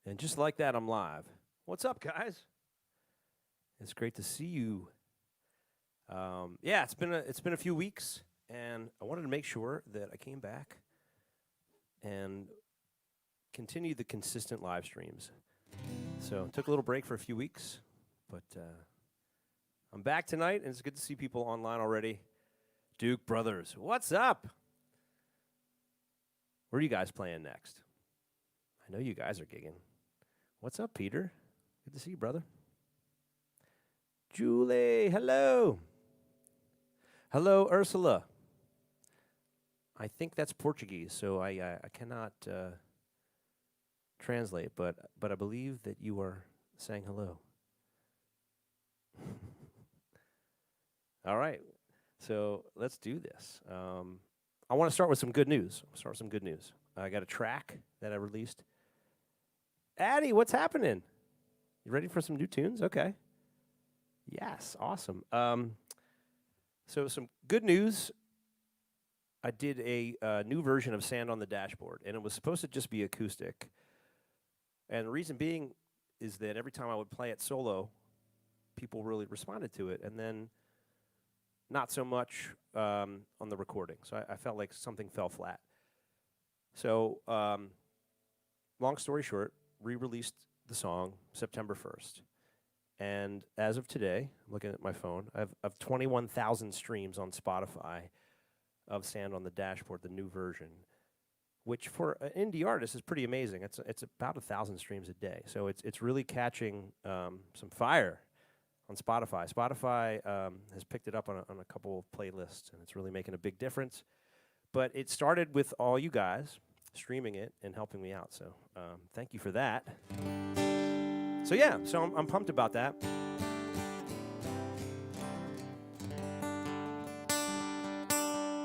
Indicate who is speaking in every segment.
Speaker 1: And just like that, I'm live. What's up, guys? It's great to see you. It's been a few weeks, and I wanted to make sure that I came back and continued the consistent live streams. So took a little break for a few weeks, but I'm back tonight, and it's good to see people online already. Duke Brothers, what's up? Where are you guys playing next? I know you guys are gigging. What's up, Peter? Good to see you, brother. Julie, hello. Hello, Ursula. I think that's Portuguese, so I cannot translate, but I believe that you are saying hello. All right, so let's do this. I want to start with some good news. I got a track that I released. Addie, what's happening? You ready for some new tunes? Okay. Yes, awesome. So some good news. I did a new version of Sand on the Dashboard, and it was supposed to just be acoustic. And the reason being is that every time I would play it solo, people really responded to it, and then not so much on the recording. So I felt like something fell flat. So long story short, re-released the song September 1st. And as of today, I'm looking at my phone, I have 21,000 streams on Spotify of Sand on the Dashboard, the new version, which for an indie artist is pretty amazing. It's about 1,000 streams a day. So it's really catching some fire on Spotify. Spotify has picked it up on a couple of playlists, and it's really making a big difference. But it started with all you guys streaming it and helping me out. So thank you for that. So yeah, I'm pumped about that.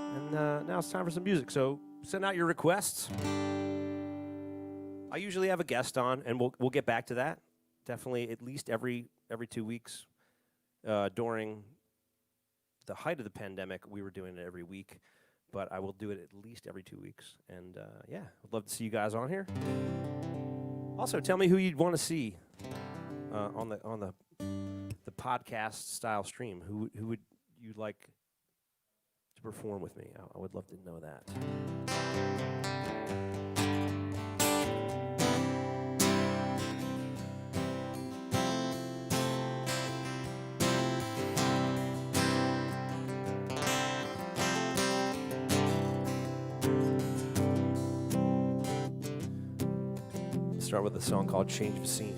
Speaker 1: And now it's time for some music. So send out your requests. I usually have a guest on, and we'll get back to that. Definitely at least every 2 weeks. During the height of the pandemic, we were doing it every week, but I will do it at least every 2 weeks. And yeah, I'd love to see you guys on here. Also, tell me who you'd want to see on the podcast style stream. Who would you like to perform with me? I would love to know that. Start with a song called Change of Scene.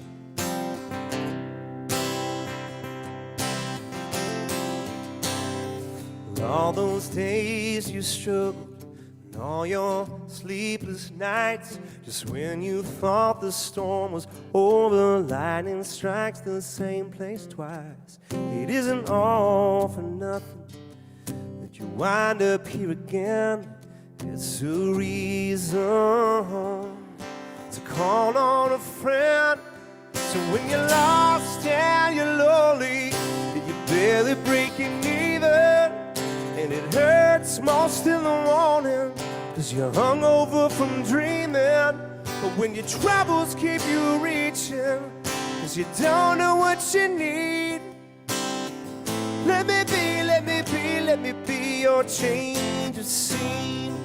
Speaker 1: All those days you struggled, and all your sleepless nights, just when you thought the storm was over, lightning strikes the same place twice. It isn't all for nothing that you wind up here again. It's a reason to call on a friend. So when you're lost and you're lonely, and you're barely breaking even, and it hurts most in the morning, 'cause you're hungover from dreaming. But when your troubles keep you reaching, 'cause you don't know what you need, let me be your change of scene.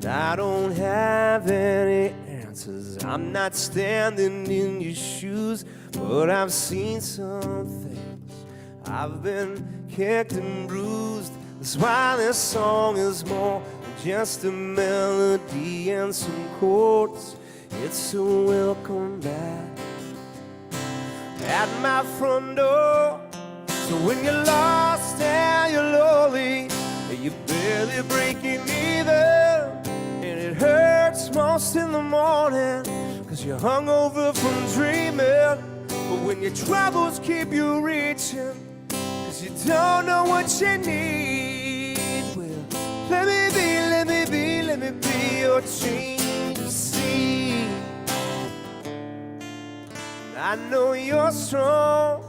Speaker 1: I don't have any answers. I'm not standing in your shoes, but I've seen some things. I've been kicked and bruised. That's why this song is more than just a melody and some chords. It's a welcome back at my front door. So when you're lost and you're lonely, and you're barely breaking even, and it hurts most in the morning, 'cause you're hungover from dreaming. But when your troubles keep you reaching, 'cause you don't know what you need, well, let me be your change of scene. I know you're strong,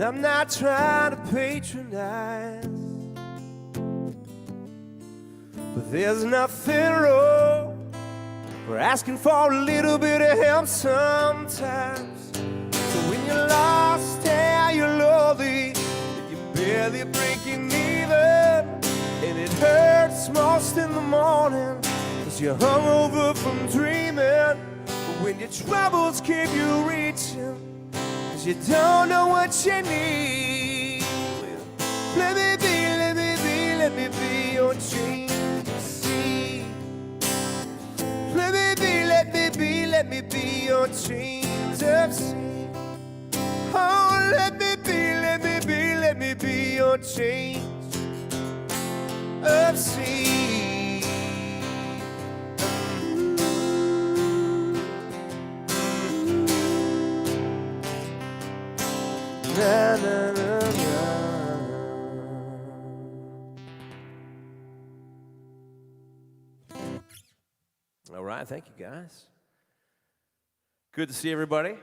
Speaker 1: I'm not trying to patronize, but there's nothing wrong for asking for a little bit of help sometimes. So when you're lost and you're lonely, if you're barely breaking even, and it hurts most in the morning, 'cause you're hungover from dreaming, but when your troubles keep you reaching, you don't know what you need. Let me be, let me be, let me be your change of sea. Let me be, let me be, let me be your change of sea. Oh, let me be, let me be, let me be your change of sea. Na, na, na, na. All right, thank you guys. Good to see everybody.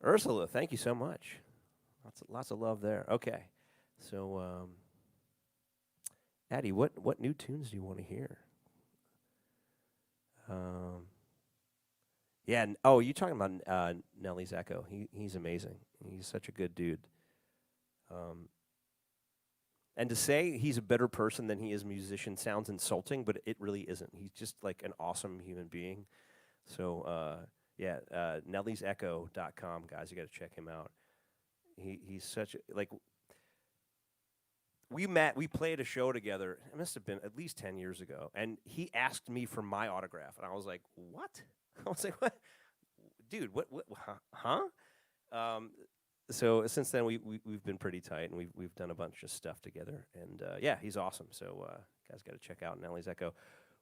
Speaker 1: Ursula, thank you so much. Lots of love there. Okay, so Addie, what new tunes do you want to hear? Yeah. Oh, you talking about Nelly's Echo? He's amazing. He's such a good dude. And to say he's a better person than he is a musician sounds insulting, but it really isn't. He's just like an awesome human being. So yeah, nellysecho.com, guys. You got to check him out. He's such like. We played a show together. It must have been at least 10 years ago, and he asked me for my autograph, and I was like, "What?" I was like, "What, dude? What? Huh?" So since then, we've been pretty tight, and we've done a bunch of stuff together, and yeah, he's awesome. So guys, got to check out Nelly's Echo.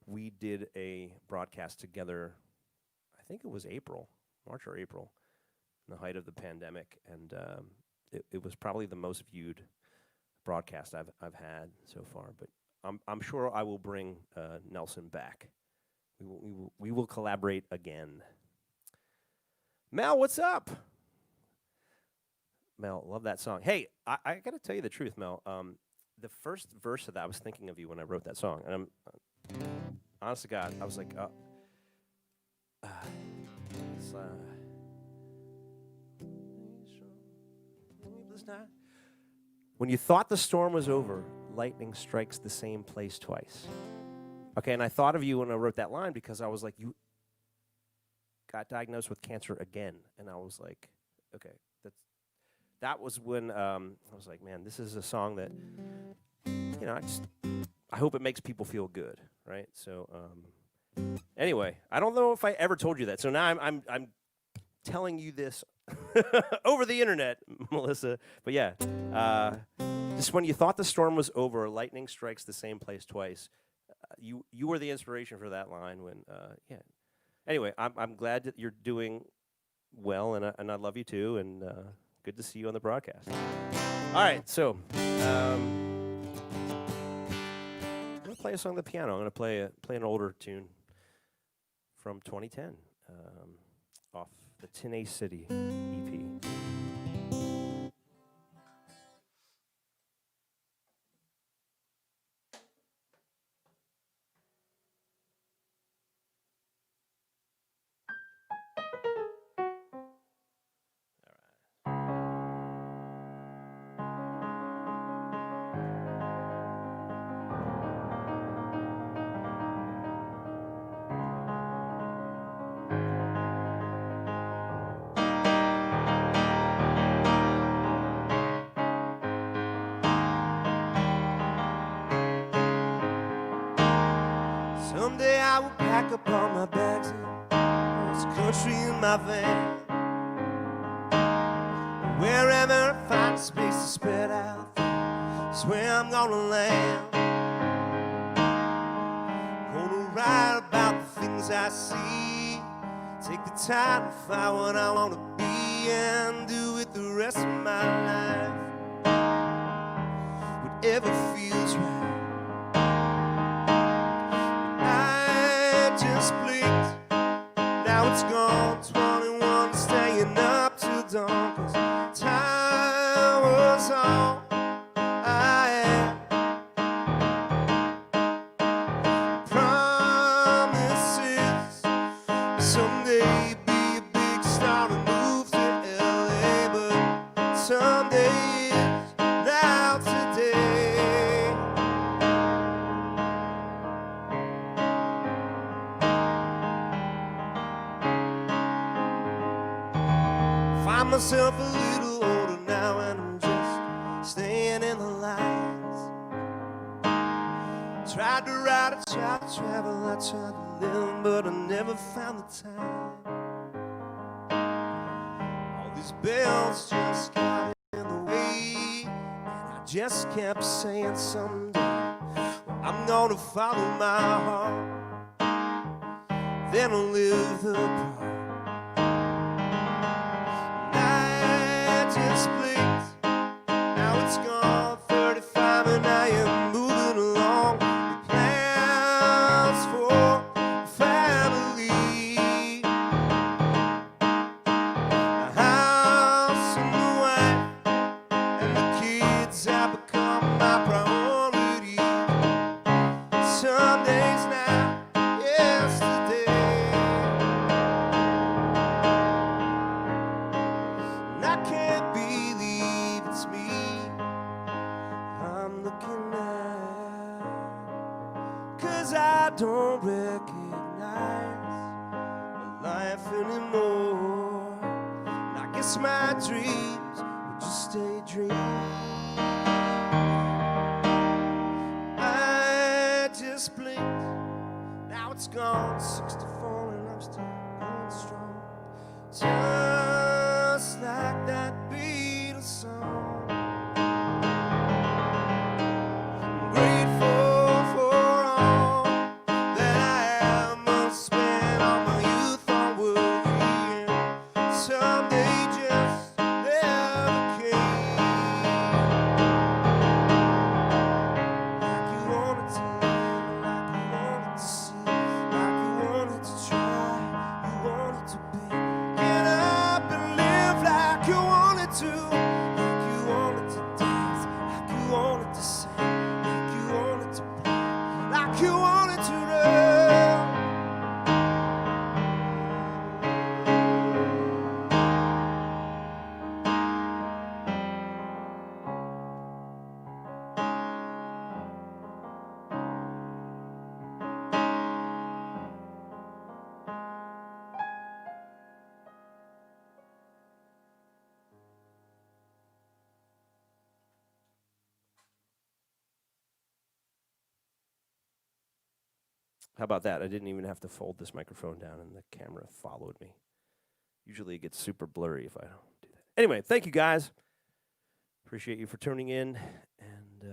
Speaker 1: We did a broadcast together. I think it was March or April, in the height of the pandemic, and it was probably the most viewed broadcast I've had so far. But I'm sure I will bring Nelson back. We will collaborate again. Mel, what's up? Mel, love that song. Hey, I got to tell you the truth, Mel. The first verse of that, I was thinking of you when I wrote that song, and I'm honest to God, I was like, when you thought the storm was over, lightning strikes the same place twice. Okay, and I thought of you when I wrote that line because I was like, you got diagnosed with cancer again, and I was like, okay, that was when I was like, man, this is a song that, you know, I hope it makes people feel good, right? So anyway, I don't know if I ever told you that, so now I'm telling you this over the internet, Melissa. But yeah, just when you thought the storm was over, lightning strikes the same place twice. You were the inspiration for that line. When yeah. Anyway, I'm glad that you're doing well, and I love you too, and good to see you on the broadcast. All right, so I'm gonna play a song on the piano. I'm gonna play an older tune from 2010 off the Tennessee City EP. Someday I will pack up all my bags and cross country in my van. Wherever I find space to spread out, that's where I'm gonna land. Gonna write about the things I see, take the time to find what I wanna be, and do it the rest of my life. Whatever feels right. Just blinked, now it's gone. 21, staying up till done, 'cause time was all I had. Promises someday be a big star and move to LA, but someday is now today. Find myself a little older now, and I'm just staying in the lines. Tried to write, I tried to travel, I tried to live, but I never found the time. All these bells just got in the way, and I just kept saying someday, well, I'm gonna follow my heart, then I'll live the part. Just blinked, now it's gone. 35 and I am moving along with plans for family. A house and a wife and the kids have become my priority. Some days now, yesterday. And I can't believe it's me I'm looking at, 'cause I don't recognize my life anymore. And I guess my dreams will just stay dreams. I just blinked, now it's gone. 64 and I'm still going strong, just like that Beatles song. I'm grateful for all that I have, must spend all my youth on worrying. Someday just never came. Like you wanted to live, like you wanted to see, like you wanted to try, you wanted to be. Get up and live like you wanted to, like you wanted to dance, like you wanted to sing, like you wanted to play, like you wanted to run. How about that? I didn't even have to fold this microphone down and the camera followed me. Usually it gets super blurry if I don't do that. Anyway, thank you guys. Appreciate you for tuning in. And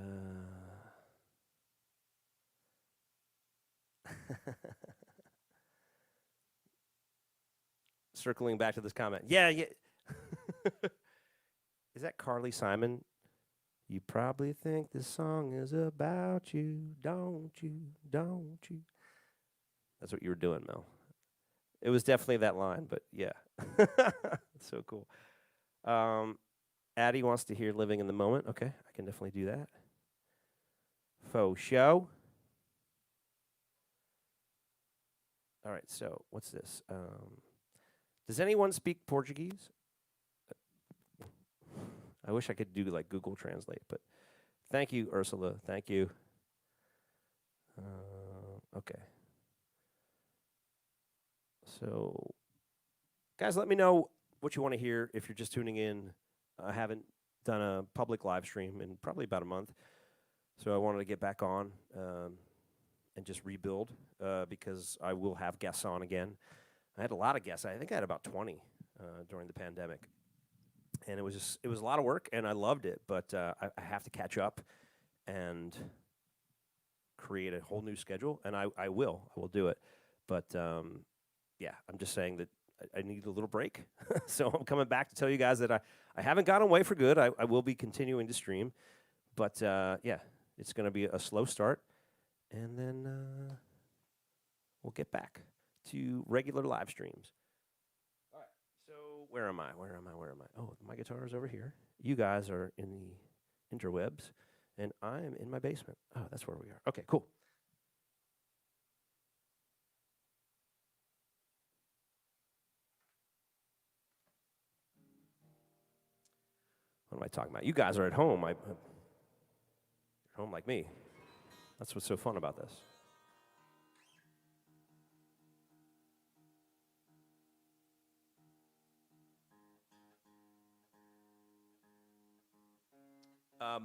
Speaker 1: circling back to this comment. Yeah. Is that Carly Simon? You probably think this song is about you, don't you? Don't you? That's what you were doing, Mel. It was definitely that line, but yeah. So cool. Addie wants to hear Living in the Moment. Okay, I can definitely do that. Faux show. All right, so what's this? Does anyone speak Portuguese? I wish I could do like Google Translate, but thank you, Ursula. Thank you. Okay. So, guys, let me know what you want to hear if you're just tuning in. I haven't done a public live stream in probably about a month, so I wanted to get back on and just rebuild because I will have guests on again. I had a lot of guests. I think I had about 20 during the pandemic, and it was a lot of work, and I loved it. But I have to catch up and create a whole new schedule, and I will do it. But yeah, I'm just saying that I need a little break. So I'm coming back to tell you guys that I haven't gone away for good. I will be continuing to stream. But yeah, it's going to be a slow start. And then we'll get back to regular live streams. All right, so Where am I? Oh, my guitar is over here. You guys are in the interwebs, and I'm in my basement. Oh, that's where we are. Okay, cool. What am I talking about? You guys are at home. You're home like me. That's what's so fun about this.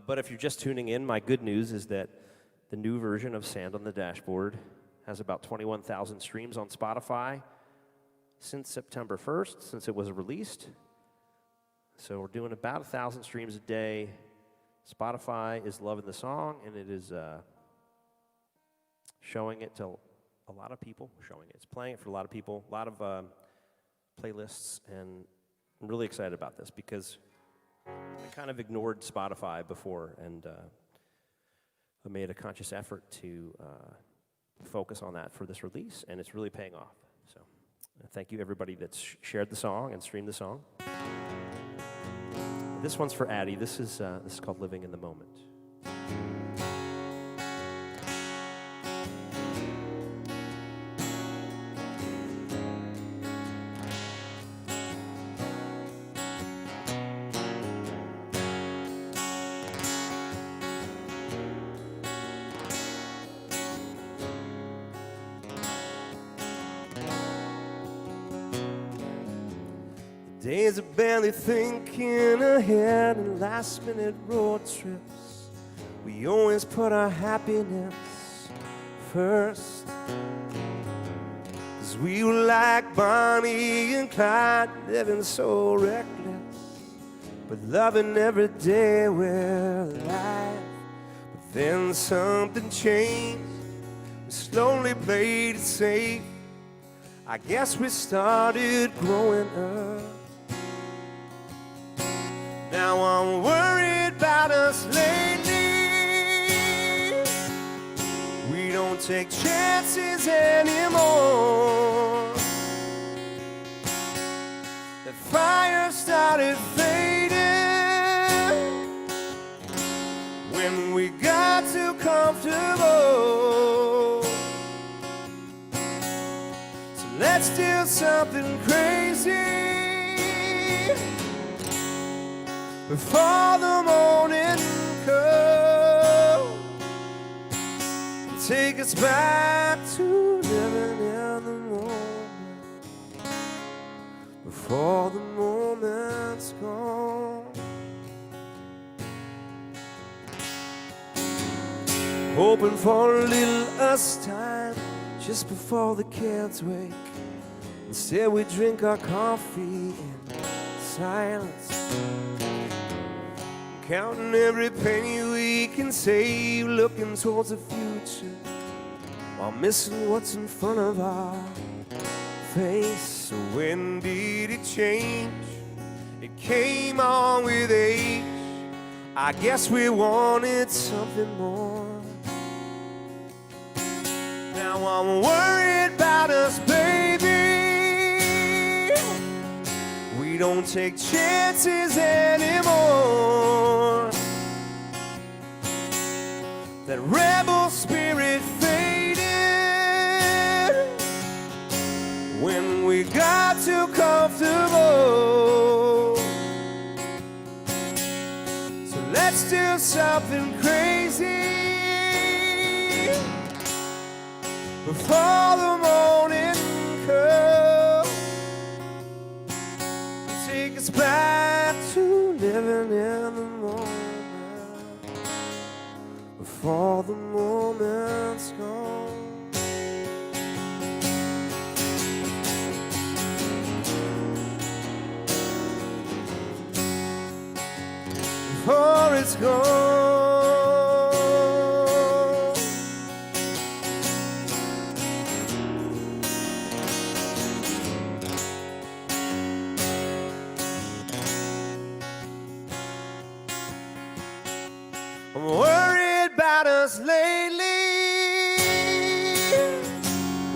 Speaker 1: But if you're just tuning in, my good news is that the new version of Sand on the Dashboard has about 21,000 streams on Spotify since September 1st, since it was released. So we're doing about 1,000 streams a day. Spotify is loving the song, and it is showing it to a lot of people. It's playing it for a lot of people, a lot of playlists, and I'm really excited about this because I kind of ignored Spotify before, and I made a conscious effort to focus on that for this release, and it's really paying off. So thank you, everybody that's shared the song and streamed the song. This one's for Addie. This is called Living in the Moment. Days of barely thinking ahead and last-minute road trips. We always put our happiness first. 'Cause we were like Bonnie and Clyde, living so reckless, but loving every day we're alive. But then something changed. We slowly played it safe. I guess we started growing up. Now I'm worried about us lately. We don't take chances anymore. The fire started fading when we got too comfortable. So let's do something crazy before the morning comes. Take us back to living in the moment before the moment's gone. Hoping for a little us time just before the kids wake. Instead we drink our coffee in silence, counting every penny we can save, looking towards the future while missing what's in front of our face. So when did it change? It came on with age. I guess we wanted something more. Now I'm worried about us, baby. We don't take chances anymore. That rebel spirit faded when we got too comfortable. So let's do something crazy before the morning comes. Take us back to living in the moment before the moment's gone. Before it's gone. I'm worried about us lately.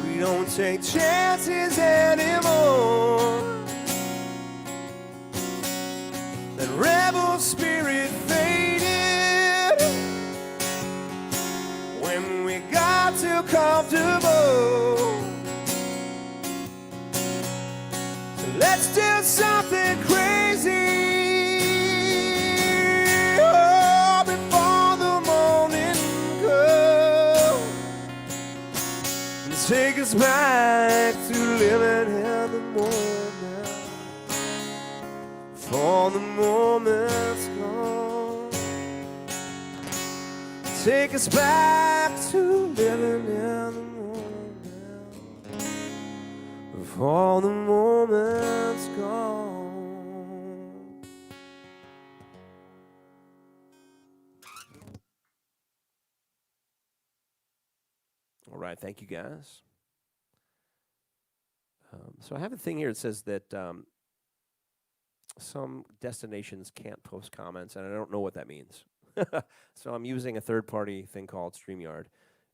Speaker 1: We don't take chances anymore. that rebel spirit faded when we got too comfortable. So let's do something crazy. Oh, before the morning comes and take us back to living in the moment. For the moment's gone. Take us back to living in the moment. For the moment's gone. All right, thank you guys. So I have a thing here that says that some destinations can't post comments, and I don't know what that means. So I'm using a third-party thing called StreamYard.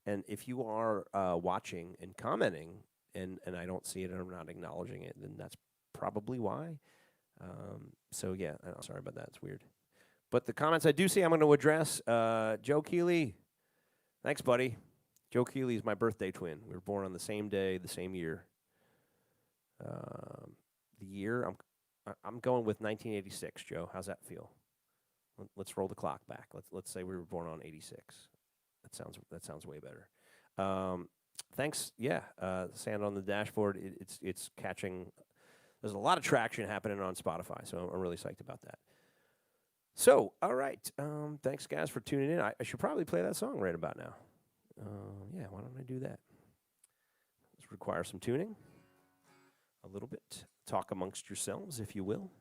Speaker 1: And if you are watching and commenting, and I don't see it and I'm not acknowledging it, then that's probably why. So yeah, I'm sorry about that. It's weird. But the comments I do see, I'm going to address. Joe Keeley, thanks, buddy. Joe Keeley is my birthday twin. We were born on the same day, the same year. The year, I'm going with 1986, Joe. How's that feel? Let's roll the clock back. Let's say we were born on 86. That sounds way better. Thanks. Yeah, Sand on the Dashboard. It's catching. There's a lot of traction happening on Spotify, so I'm really psyched about that. So, all right. Thanks, guys, for tuning in. I should probably play that song right about now. Yeah, why don't I do that? This requires some tuning. A little bit. Talk amongst yourselves, if you will.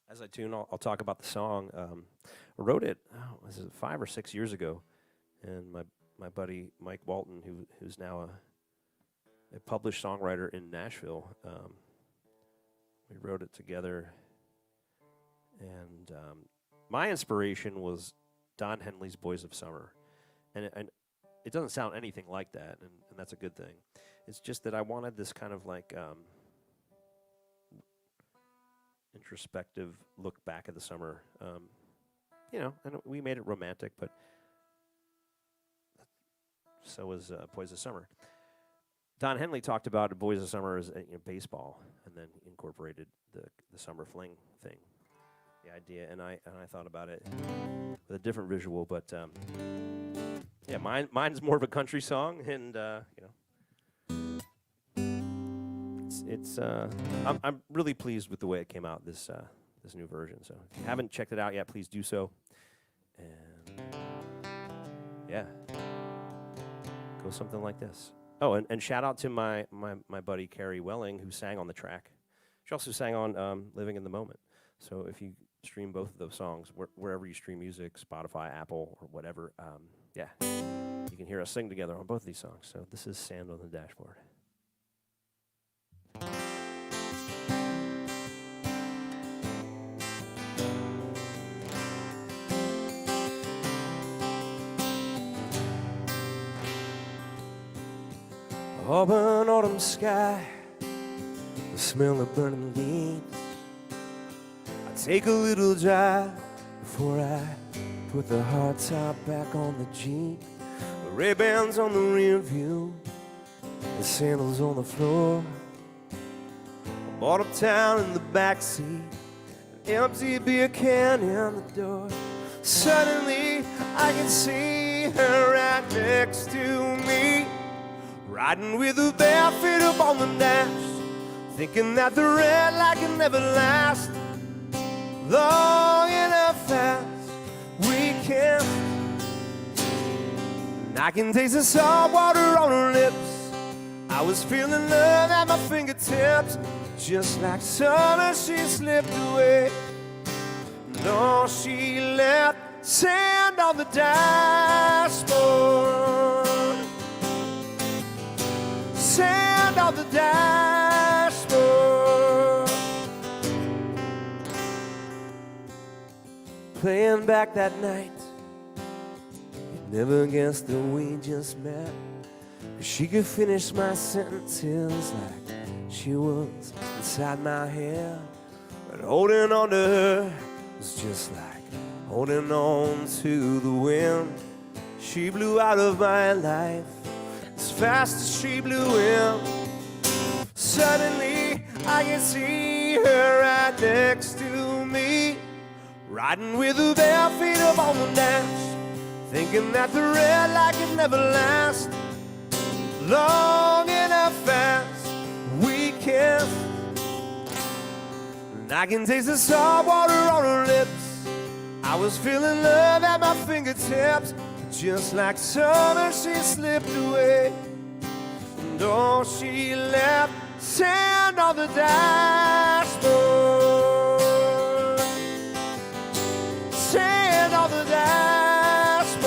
Speaker 1: As I tune, I'll talk about the song. I wrote it, was it 5 or 6 years ago, and my buddy Mike Walton, who's now a published songwriter in Nashville, we wrote it together, and my inspiration was Don Henley's Boys of Summer, and it doesn't sound anything like that, and that's a good thing. It's just that I wanted this kind of like introspective look back at the summer, and we made it romantic, but so was Boys of Summer. Don Henley talked about Boys of Summer as baseball, and then incorporated the summer fling thing, the idea, and I thought about it with a different visual, but yeah, mine's more of a country song, and I'm really pleased with the way it came out, this new version. So if you haven't checked it out yet, please do so. And yeah, go something like this. Oh, and shout out to my buddy Carrie Welling, who sang on the track. She also sang on Living in the Moment. So if you stream both of those songs, wherever you stream music, Spotify, Apple, or whatever, yeah, you can hear us sing together on both of these songs. So this is Sand on the Dashboard. Open autumn sky, the smell of burning leaves. I take a little drive before I put the hard top back on the Jeep. The Ray-Bans on the rear view, the sandals on the floor. I bought uptown in the backseat, an empty beer can in the door. Suddenly I can see her right next to me, riding with her bare feet up on the dash, thinking that the red light can never last long enough as we can. And I can taste the salt water on her lips. I was feeling love at my fingertips. Just like summer, she slipped away. No, she left sand on the dashboard. Sand on the dashboard. playing back that night. You'd never guessed that we just met. 'Cause she could finish my sentences like she was inside my head. But holding on to her was just like holding on to the wind. She blew out of my life as fast as she blew in. Suddenly I can see her right next to me, riding with her bare feet up on the dash, thinking that the red light could never last long enough fast. We kissed, and I can taste the salt water on her lips. I was feeling love at my fingertips. Just like summer, she slipped away. And oh, she left sand on the dashboard. Sand on the dashboard.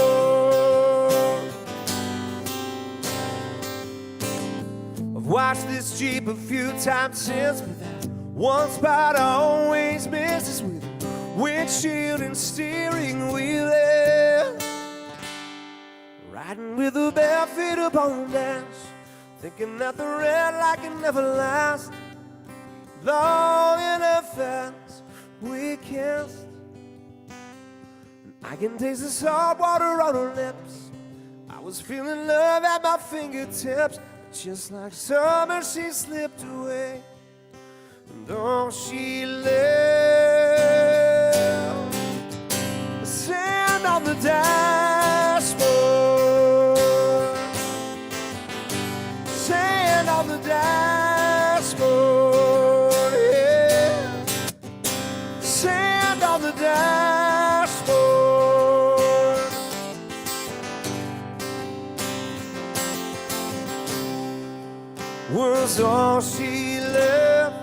Speaker 1: I've washed this Jeep a few times since, but that one spot I always miss is with windshield and steering wheel. Riding with her bare feet up on the dash, thinking that the red light can never last long enough fast. We kissed, and I can taste the salt water on her lips. I was feeling love at my fingertips, but just like summer, she slipped away. And oh, she left sand on the dashboard. Sand on the dashboard, yeah. Sand on the dashboard. Was all she left.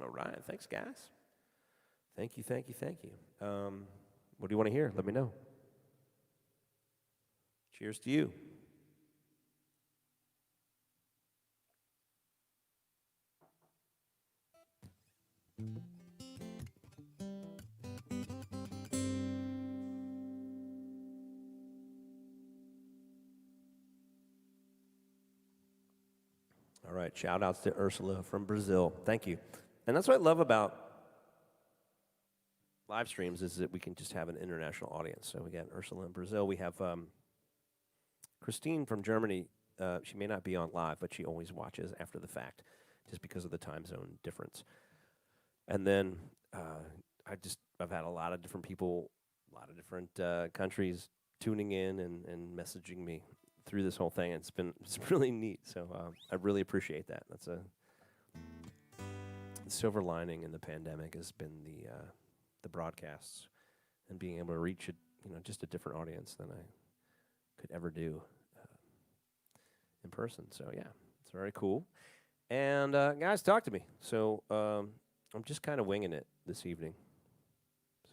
Speaker 1: All right, thanks, guys. Thank you, thank you, thank you. What do you want to hear? Let me know. Cheers to you. All right, shout outs to Ursula from Brazil. Thank you. And that's what I love about live streams, is that we can just have an international audience. So we got Ursula in Brazil. We have Christine from Germany. She may not be on live, but she always watches after the fact, just because of the time zone difference. And then I've had a lot of different people, a lot of different countries tuning in and messaging me through this whole thing. It's really neat. So I really appreciate that. That's the silver lining in the pandemic has been the broadcasts and being able to reach just a different audience than I could ever do in person. So yeah, it's very cool. And guys, talk to me. So I'm just kind of winging it this evening.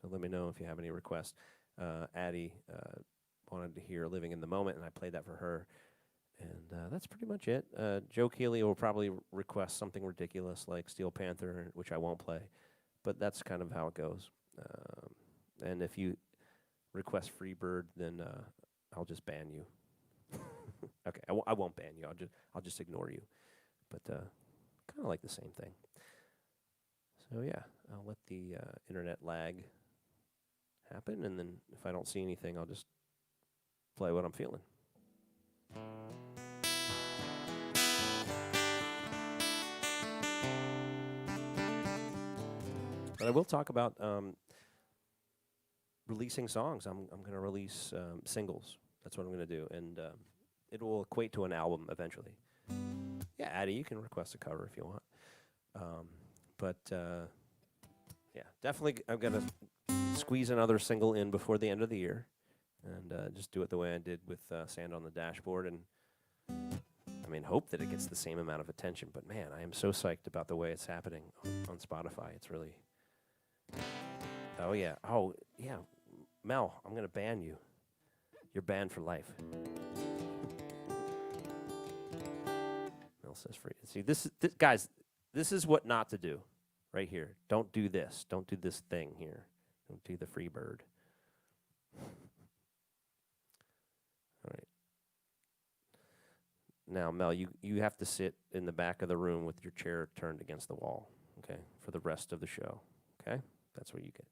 Speaker 1: So let me know if you have any requests. Addie wanted to hear "Living in the Moment," and I played that for her. And that's pretty much it. Joe Keeley will probably request something ridiculous like Steel Panther, which I won't play. But that's kind of how it goes. And if you request Freebird, then I'll just ban you. Okay, I won't ban you. I'll just ignore you. But kind of like the same thing. So yeah, I'll let the internet lag happen, and then if I don't see anything, I'll just play what I'm feeling. But I will talk about releasing songs. I'm going to release singles. That's what I'm going to do, and it will equate to an album eventually. Yeah, Addie, you can request a cover if you want. But yeah, definitely I'm going to squeeze another single in before the end of the year, and just do it the way I did with Sand on the Dashboard, and I mean, hope that it gets the same amount of attention. But man, I am so psyched about the way it's happening on Spotify. It's really... Oh yeah. Mel, I'm going to ban you. You're banned for life. Mel says free. See, this guys, this is what not to do right here. Don't do this. Don't do this thing here. Don't do the free bird. All right. Now, Mel, you have to sit in the back of the room with your chair turned against the wall, okay, for the rest of the show, okay? That's what you get.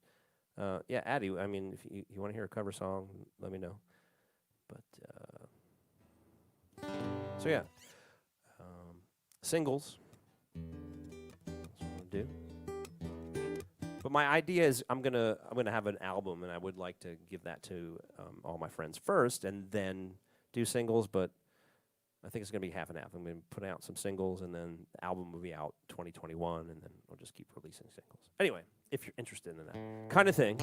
Speaker 1: Yeah, Addie, I mean, if you want to hear a cover song, let me know. But, so yeah, singles, that's what I'm going to do. But my idea is I'm gonna have an album, and I would like to give that to all my friends first, and then do singles. But I think it's gonna be half and half. I'm gonna put out some singles, and then the album will be out 2021, and then we'll just keep releasing singles. Anyway, if you're interested in that kind of thing.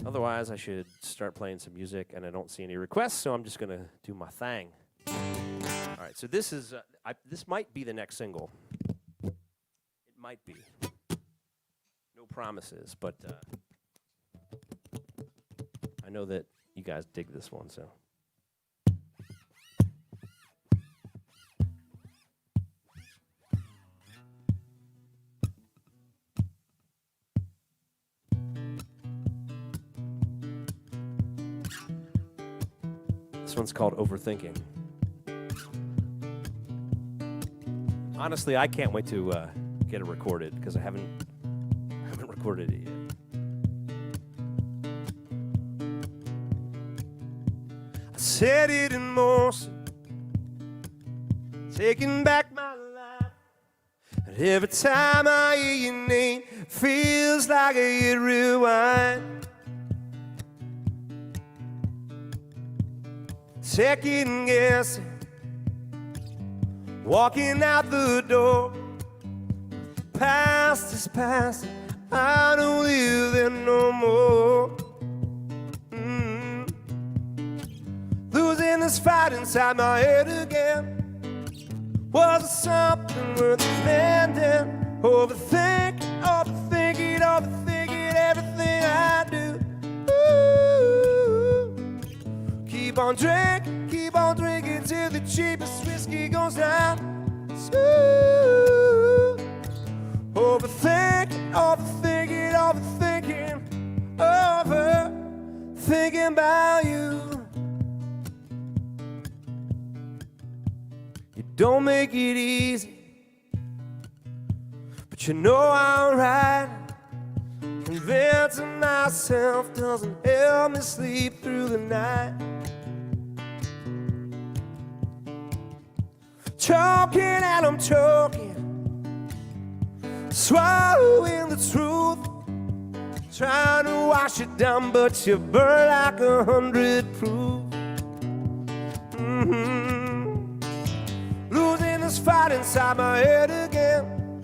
Speaker 1: Otherwise, I should start playing some music, and I don't see any requests, so I'm just gonna do my thing. All right, so this is this might be the next single. It might be. No promises, but I know that you guys dig this one, so. This one's called Overthinking. Honestly, I can't wait to get it recorded because I haven't recorded it yet. I set it in motion, taking back my life. And every time I hear your name, feels like I hit rewind. Second guessing, walking out the door. Past is past, I don't live there no more. Losing this fight inside my head again. Was it something worth mending? Overthinking, overthinking, overthinking everything I do. Ooh. Keep on drinking till the cheapest whiskey goes down. Ooh. Overthinking, overthinking, overthinking, overthinking about you. You don't make it easy, but you know I'm right. Convincing myself doesn't help me sleep through the night. Choking and I'm choking, swallowing the truth, trying to wash it down, but you burn like 100 proof. Losing this fight inside my head again.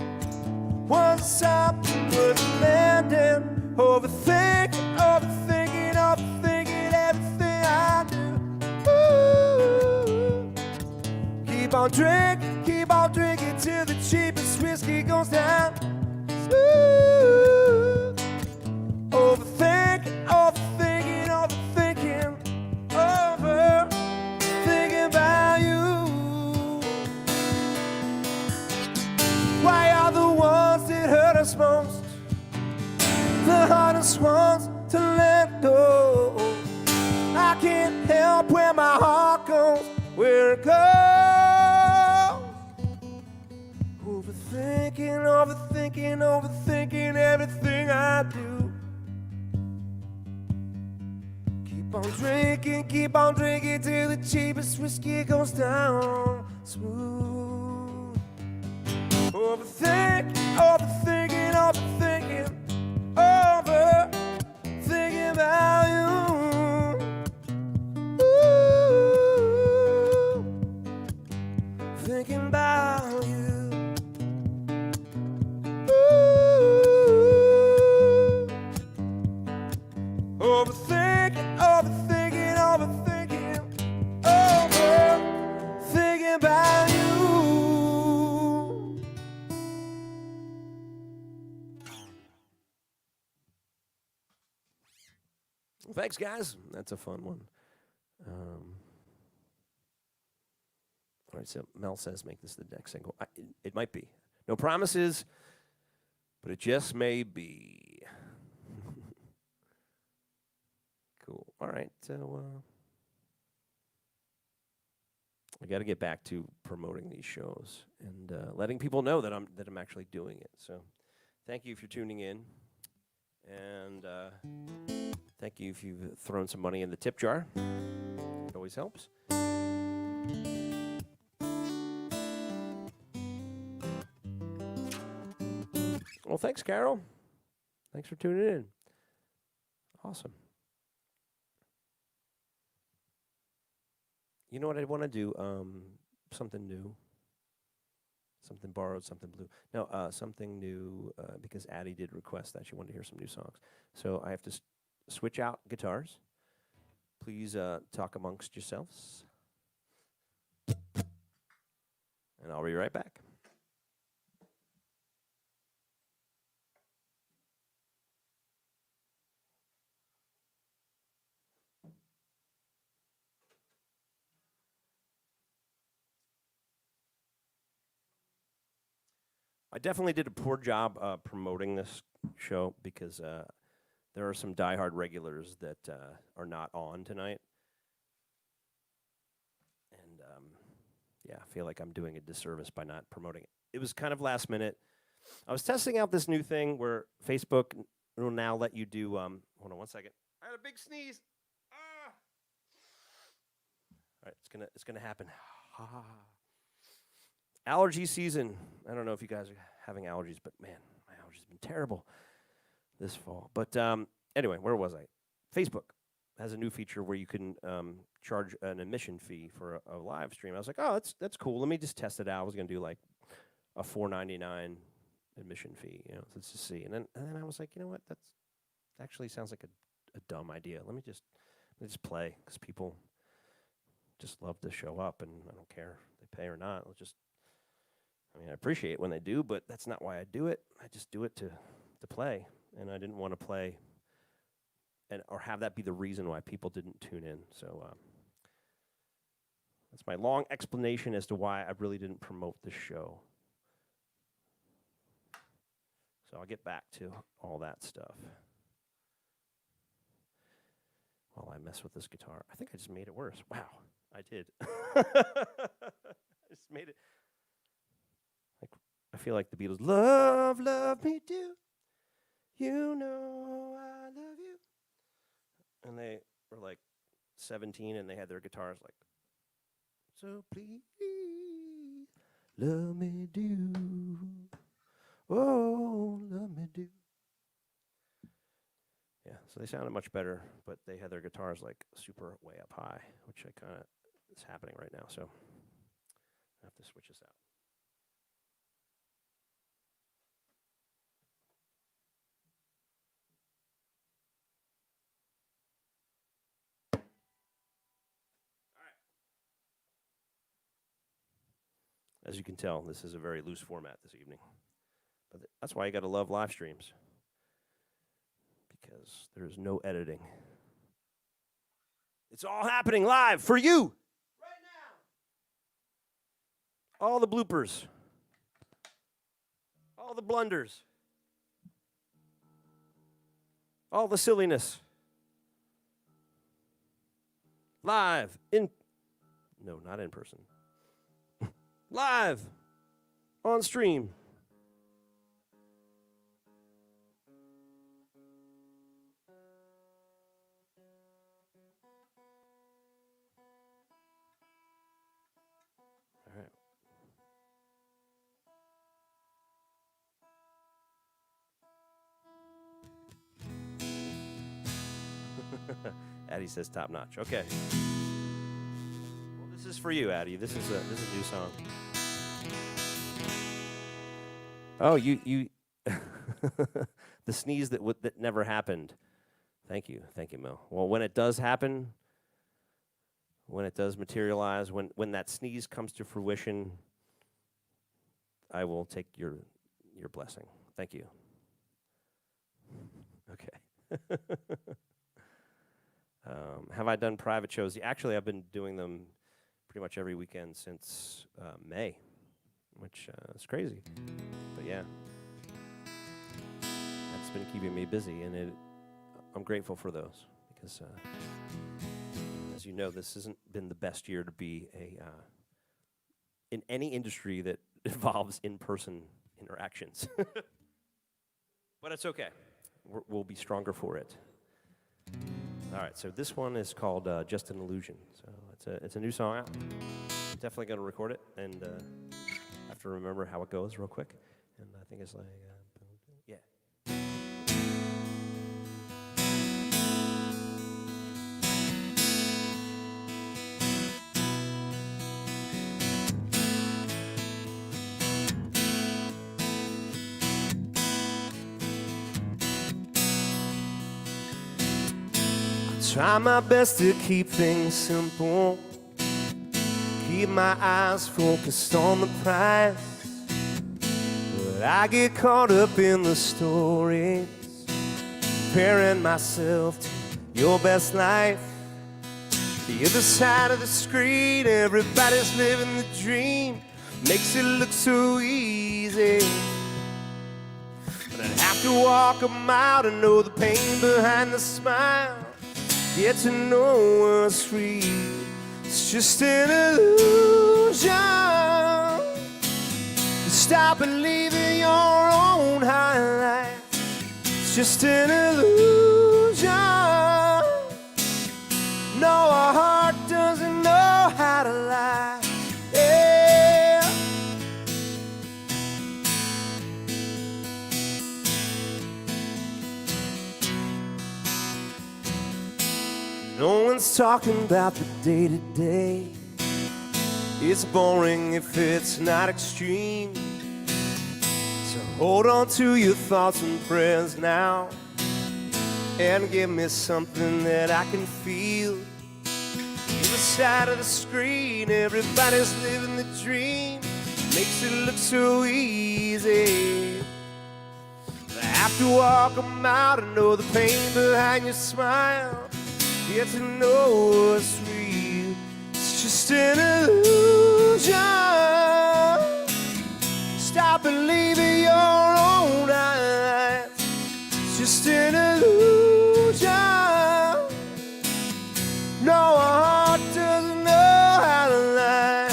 Speaker 1: Was something worth landing? Overthinking, overthinking, overthinking everything I do. Ooh. Keep on drinking till the cheapest whiskey goes down. Ooh. Overthinking, overthinking, overthinking, overthinking about you. Why are the ones that hurt us most the hardest ones to let go? I can't help where my heart goes, where it goes. Overthinking, overthinking, overthinking everything I do. Keep on drinking till the cheapest whiskey goes down smooth. Overthinking, overthinking, overthinking, overthinking about you. Ooh, thinking about you. Overthinking, overthinking, overthinking, overthinking about you. Well, thanks, guys. That's a fun one. All right, so Mel says make this the next single. It might be. No promises, but it just may be. Cool. All right, so I got to get back to promoting these shows and letting people know that I'm actually doing it. So, thank you if you're tuning in, and thank you if you've thrown some money in the tip jar. It always helps. Well, thanks, Carol. Thanks for tuning in. Awesome. You know what I want to do? Something new. Something borrowed, something blue. No, something new because Addie did request that she wanted to hear some new songs. So I have to switch out guitars. Please talk amongst yourselves. And I'll be right back. I definitely did a poor job promoting this show because there are some diehard regulars that are not on tonight. And yeah, I feel like I'm doing a disservice by not promoting it. It was kind of last minute. I was testing out this new thing where Facebook will now let you do, hold on one second. I had a big sneeze. Ah! All right, it's gonna happen. Allergy season. I don't know if you guys are having allergies, but man, my allergies have been terrible this fall. But anyway, where was I? Facebook has a new feature where you can charge an admission fee for a live stream. I was like, oh, that's cool. Let me just test it out. I was gonna do like a $4.99 admission fee, you know, let's just see. And then I was like, you know what? That actually sounds like a dumb idea. Let me just play because people just love to show up, and I don't care if they pay or not. I appreciate it when they do, but that's not why I do it. I just do it to play, and I didn't want to play or have that be the reason why people didn't tune in. So that's my long explanation as to why I really didn't promote the show. So I'll get back to all that stuff while I mess with this guitar. I think I just made it worse. Wow, I did. I just made it. I feel like the Beatles. Love, love me do. You know I love you. And they were like 17 and they had their guitars like, so please, love me do. Oh, love me do. Yeah, so they sounded much better, but they had their guitars like super way up high, which I kind of is happening right now. So I have to switch this out. As you can tell, this is a very loose format this evening. But that's why you got to love live streams, because there's no editing. It's all happening live for you right now. All the bloopers, all the blunders, all the silliness. Live not in person. Live on stream. All right. Addie says top notch. Okay. Well, this is for you, Addie. This is a new song. Oh, you the sneeze that never happened. Thank you, Mel. Well, when it does happen, when it does materialize, when that sneeze comes to fruition, I will take your blessing. Thank you. Okay. Have I done private shows? Actually, I've been doing them pretty much every weekend since May, which is crazy. But yeah, that's been keeping me busy, and I'm grateful for those because, as you know, this hasn't been the best year to be in any industry that involves in-person interactions. But it's okay. We'll be stronger for it. All right, so this one is called Just an Illusion. So it's a new song out. I'm definitely going to record it, and I have to remember how it goes real quick. And I think it's like, yeah. Try my best to keep things simple, keep my eyes focused on the prize, but I get caught up in the stories, comparing myself to your best life. The other side of the screen, everybody's living the dream, makes it look so easy, but I'd have to walk a mile to know the pain behind the smile. Get to know what's real. It's just an illusion. Stop believing your own highlights. It's just an illusion. No, our heart doesn't know how to lie. Yeah. No one's talking about the day-to-day. It's boring if it's not extreme. So hold on to your thoughts and prayers now, and give me something that I can feel. Either side of the screen, everybody's living the dream, makes it look so easy. I have to walk a mile to know the pain behind your smile. Get to know what's real. It's just an illusion. Stop believing your own eyes. It's just an illusion. No, our heart doesn't know how to lie.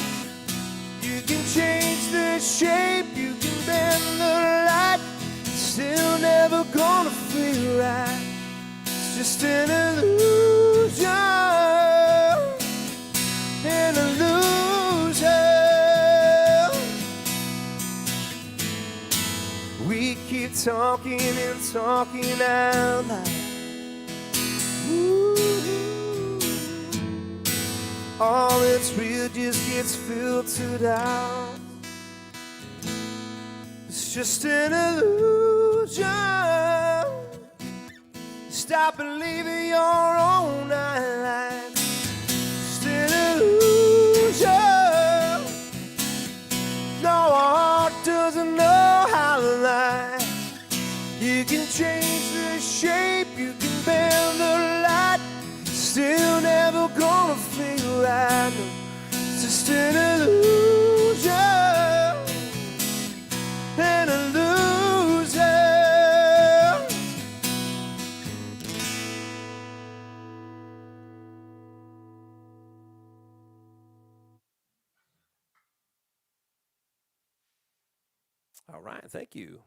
Speaker 1: You can change the shape, you can bend the light, it's still never gonna feel right. It's just an illusion, an illusion. We keep talking and talking out loud. Ooh. All that's real just gets filtered out. It's just an illusion. Stop believing your own highlights. Just an illusion. No, our heart doesn't know how to lie. You can change the shape, you can bend the light, still never gonna feel right. No, it's just an illusion, an illusion. All right, thank you.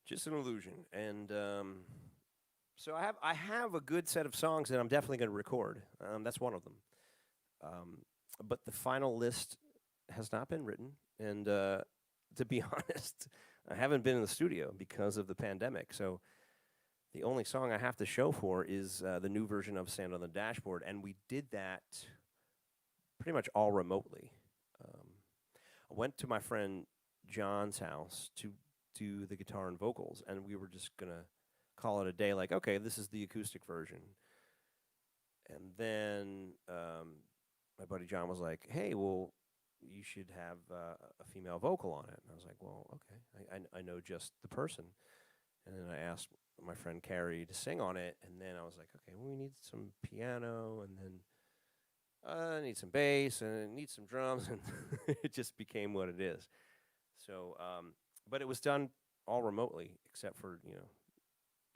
Speaker 1: Just an illusion, and so I have a good set of songs that I'm definitely going to record. That's one of them. But the final list has not been written, and to be honest, I haven't been in the studio because of the pandemic. So the only song I have to show for is the new version of "Sand on the Dashboard," and we did that pretty much all remotely. I went to my friend John's house to do the guitar and vocals, and we were just gonna call it a day, like, okay, this is the acoustic version. And then my buddy John was like, hey, well, you should have a female vocal on it. And I was like, well, okay, I know just the person. And then I asked my friend Carrie to sing on it, and then I was like, okay, well, we need some piano, and then I need some bass and I need some drums, and it just became what it is. So, but it was done all remotely, except for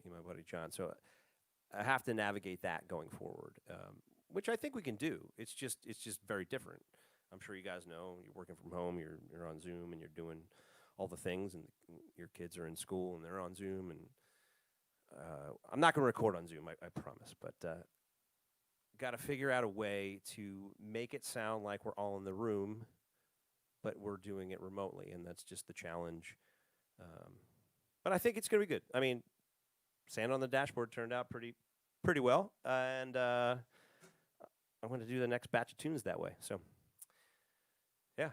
Speaker 1: my buddy John. So I have to navigate that going forward, which I think we can do. It's just very different. I'm sure you guys know you're working from home, you're on Zoom, and you're doing all the things, and your kids are in school and they're on Zoom, and I'm not going to record on Zoom, I promise, but got to figure out a way to make it sound like we're all in the room, but we're doing it remotely, and that's just the challenge. Um, but I think it's going to be good. I mean, sand on the dashboard turned out pretty well, and I'm going to do the next batch of tunes that way. So, yeah.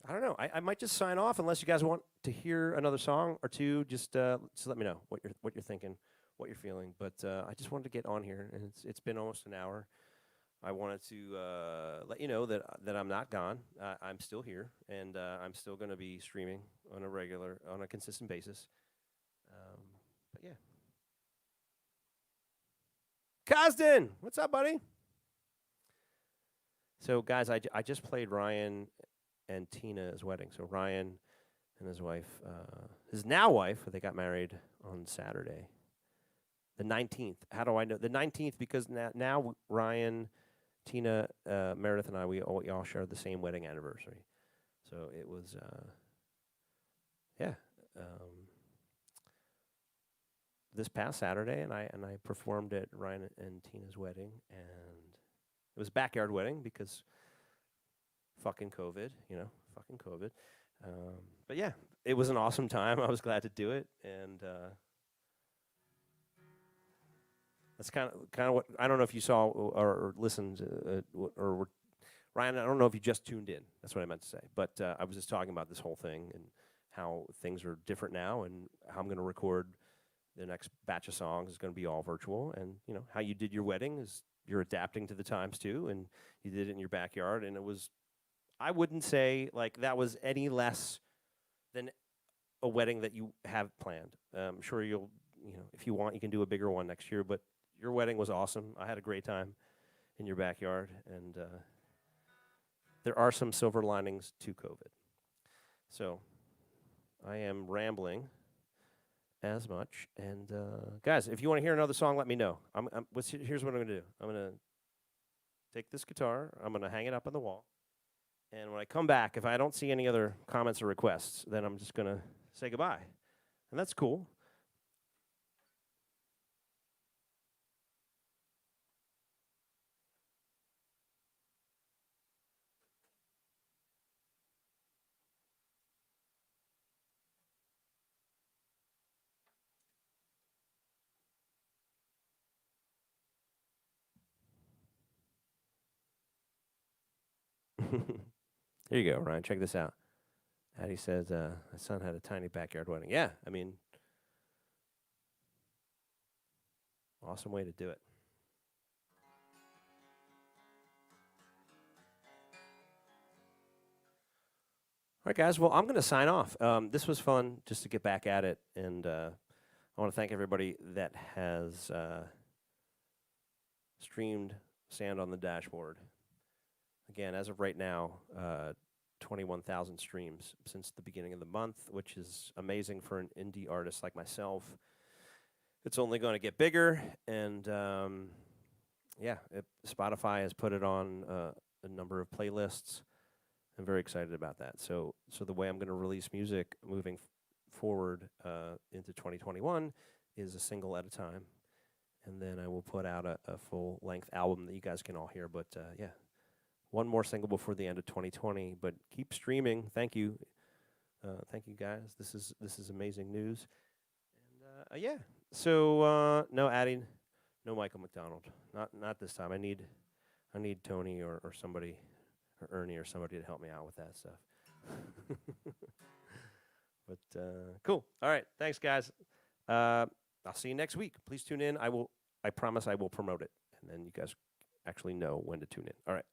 Speaker 1: I don't know. I might just sign off unless you guys want to hear another song or two. Just let me know what you're thinking, what you're feeling. But I just wanted to get on here, and it's been almost an hour. I wanted to let you know that I'm not gone. I'm still here, and I'm still going to be streaming on a consistent basis. But yeah. Kosden, what's up, buddy? So, guys, I just played Ryan and Tina's wedding. So Ryan and his wife, his now wife, they got married on Saturday, the 19th. How do I know? The 19th because now Ryan, Tina, Meredith, and we all share the same wedding anniversary. So it was, this past Saturday, and I performed at Ryan and Tina's wedding, and it was a backyard wedding because fucking COVID, fucking COVID. But yeah, it was an awesome time. I was glad to do it, and that's kind of what I don't know if you saw or listened or Ryan. I don't know if you just tuned in. That's what I meant to say. But I was just talking about this whole thing and how things are different now, and how I'm going to record the next batch of songs is going to be all virtual, and how you did your wedding is you're adapting to the times too, and you did it in your backyard, and it was. I wouldn't say like that was any less than a wedding that you have planned. I'm sure you'll, if you want, you can do a bigger one next year. But your wedding was awesome. I had a great time in your backyard, and there are some silver linings to COVID. So I am rambling as much. And guys, if you want to hear another song, let me know. Here's what I'm going to do. I'm going to take this guitar. I'm going to hang it up on the wall. And when I come back, if I don't see any other comments or requests, then I'm just going to say goodbye. And that's cool. Here you go, Ryan. Check this out. Addie says, my son had a tiny backyard wedding. Yeah, I mean, awesome way to do it. All right, guys. Well, I'm going to sign off. This was fun just to get back at it. And I want to thank everybody that has streamed Sand on the Dashboard. Again, as of right now, 21,000 streams since the beginning of the month, which is amazing for an indie artist like myself. It's only going to get bigger, and Spotify has put it on a number of playlists. I'm very excited about that. So the way I'm going to release music moving forward into 2021 is a single at a time, and then I will put out a full-length album that you guys can all hear. But one more single before the end of 2020, but keep streaming. Thank you. Thank you, guys. This is amazing news. And so no Addie, no Michael McDonald. Not this time. I need Tony or somebody, or Ernie or somebody to help me out with that stuff. But cool. All right. Thanks, guys. I'll see you next week. Please tune in. I promise I will promote it, and then you guys actually know when to tune in. All right.